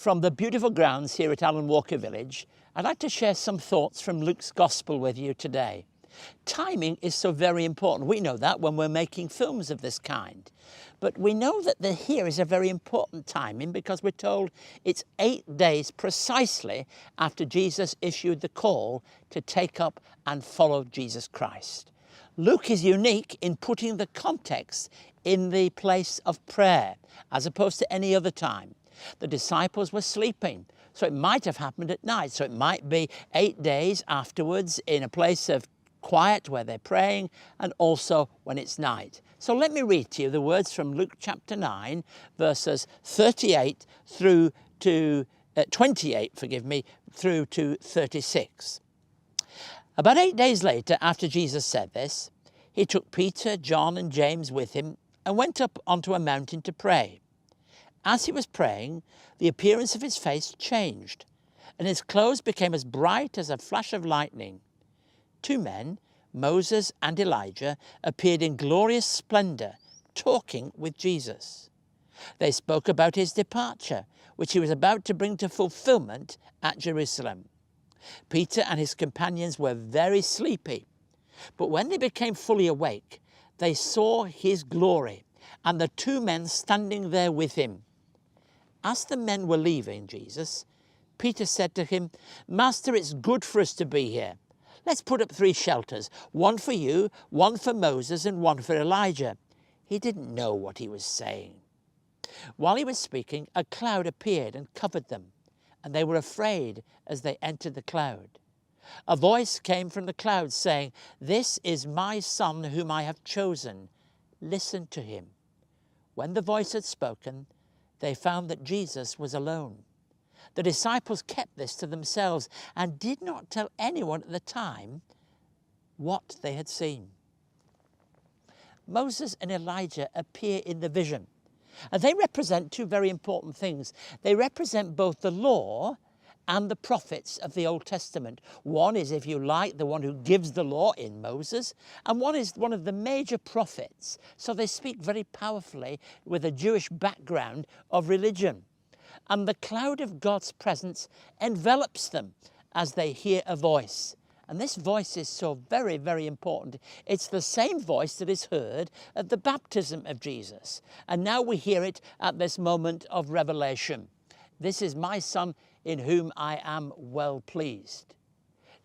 From the beautiful grounds here at Alan Walker Village, I'd like to share some thoughts from Luke's Gospel with you today. Timing is so very important. We know that when we're making films of this kind. But we know that here is a very important timing because we're told it's 8 days precisely after Jesus issued the call to take up and follow Jesus Christ. Luke is unique in putting the context in the place of prayer as opposed to any other time. The disciples were sleeping, so it might have happened at night. So it might be 8 days afterwards in a place of quiet where they're praying, and also when it's night. So let me read to you the words from Luke chapter 9, verses 38 through to 28, through to 36. About 8 days later, after Jesus said this, he took Peter, John, and James with him and went up onto a mountain to pray. As he was praying, the appearance of his face changed, and his clothes became as bright as a flash of lightning. 2 men, Moses and Elijah, appeared in glorious splendor, talking with Jesus. They spoke about his departure, which he was about to bring to fulfillment at Jerusalem. Peter and his companions were very sleepy, but when they became fully awake, they saw his glory and the 2 men standing there with him. As the men were leaving Jesus, Peter said to him, "Master, it's good for us to be here. Let's put up 3 shelters, one for you, one for Moses, and one for Elijah." He didn't know what he was saying. While he was speaking, a cloud appeared and covered them, and they were afraid as they entered the cloud. A voice came from the cloud saying, "This is my son whom I have chosen. Listen to him." When the voice had spoken, they found that Jesus was alone. The disciples kept this to themselves and did not tell anyone at the time what they had seen. Moses and Elijah appear in the vision, and they represent 2 very important things. They represent both the law and the prophets of the Old Testament. One is, if you like, the one who gives the law in Moses, and one is one of the major prophets. So they speak very powerfully with a Jewish background of religion. And the cloud of God's presence envelops them as they hear a voice. And this voice is so very, very important. It's the same voice that is heard at the baptism of Jesus. And now we hear it at this moment of revelation. "This is my son in whom I am well pleased."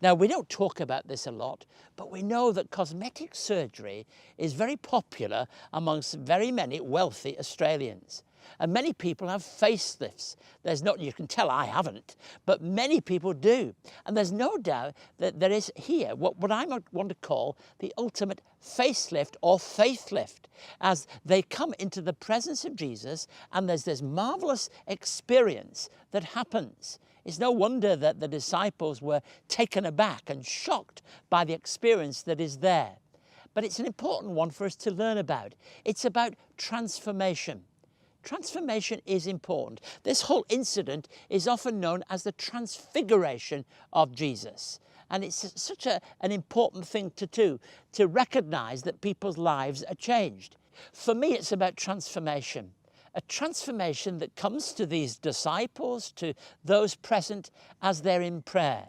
Now, we don't talk about this a lot, but we know that cosmetic surgery is very popular amongst very many wealthy Australians. And many people have facelifts. You can tell I haven't, but many people do. And there's no doubt that there is here what I want to call the ultimate facelift or faith lift, as they come into the presence of Jesus and there's this marvelous experience that happens. It's no wonder that the disciples were taken aback and shocked by the experience that is there. But it's an important one for us to learn about. It's about transformation. Transformation is important. This whole incident is often known as the Transfiguration of Jesus. And it's such an important thing to do, to recognize that people's lives are changed. For me, it's about transformation. A transformation that comes to these disciples, to those present as they're in prayer.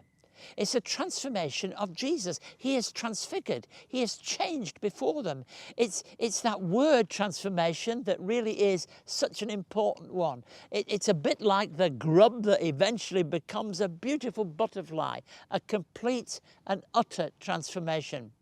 It's a transformation of Jesus. He is transfigured. He is changed before them. It's that word transformation that really is such an important one. It's a bit like the grub that eventually becomes a beautiful butterfly, a complete and utter transformation.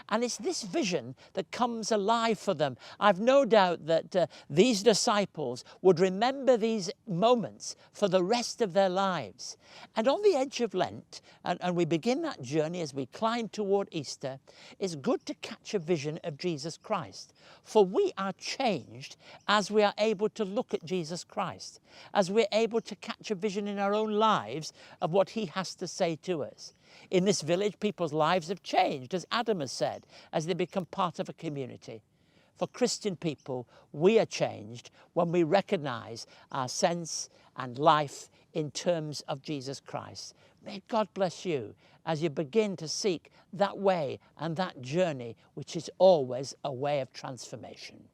And it's this vision that comes alive for them. I've no doubt that these disciples would remember these moments for the rest of their lives. And on the edge of Lent, and we begin that journey as we climb toward Easter, it's good to catch a vision of Jesus Christ. For we are changed as we are able to look at Jesus Christ, as we're able to catch a vision in our own lives of what he has to say to us. In this village, people's lives have changed, as Adam has said, as they become part of a community. For Christian people, we are changed when we recognize our sense and life in terms of Jesus Christ. May God bless you as you begin to seek that way and that journey, which is always a way of transformation.